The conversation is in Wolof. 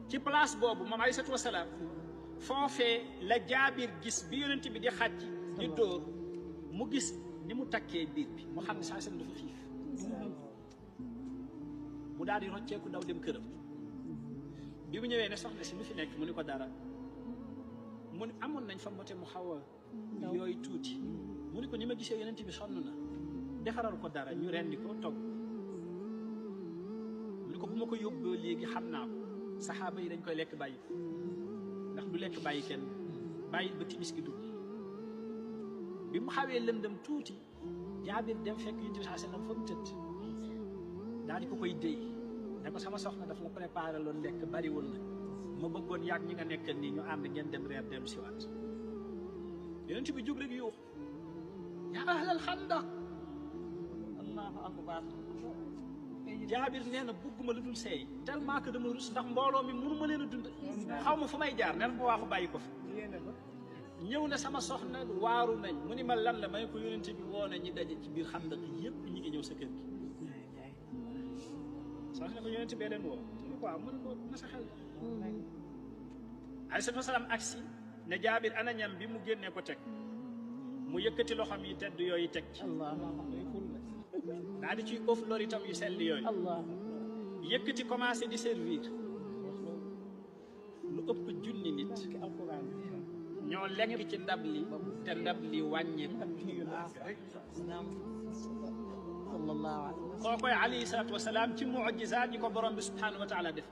ci place boobu moom alayhi salaatu wasalaam foofee la Jaabir gis bi yonent bi di xàcc di dóor mu gis ni mu takkee biir bi mu xam ne saa seen dafa xiif mu daal di rocceeku daw dem këram bi mu ñëwee ne soxna si lu fi nekk mu ni ko dara mu ne amoon nañ fa mbote mu xaw a yooyu tuuti mu ni ko ni ma gisee yonent bi sonn na defaral ko dara ñu rendi ko togg mu ni ko bu ma ko yóbboo léegi xam naa ko saxaaba yi dañ koy lekk bàyyi ko ndax du lekk bàyyi kenn bàyyi ba timis gi dugg bi mu xawee lëndëm tuuti Jaabir dem fekk yonent bi sallam fa mu tëdd daal di ko koy déy ne ko sama soxna daf la préparé loon lekk bariwul na ma bëggoon yàgg ñi nga nekkal nii ñu ànd ngeen dem reer dem si waat yonent bi jóg rek yuux yaa ahlal xandaq allahu akbar Jaabir nee na bëgguma lu dul seey tellement que dama rus ndax mbooloo mi mënu ma leen a dund xaw ma fu may jaar nen ko waaxu bàyyi ko fi ñëw na sama soxna waaru nañ mu ni ma lan la may ko yonent bi woo na ñi daje ci biir xandaq yépp ñi ngi ñëw sa kër gi soxna ko yonent bee leen woo mu ko waaw mu ne ko na sa xel alayhi salaam agsi ne Jaabir ana ñam bi mu génnee ko teg mu yëkkati loxoom yi tedd yooyu teg ci daal di ciy ëf loolu itam yu sell yooyu yëkkati commencé di servir lu ëpp junni nit ñoo lekk ci ndab li te ndab li wàññeeku kookoy alayhi salaatu wasalaam ci mujizaat yi ko borom bi subhanahu wa taala def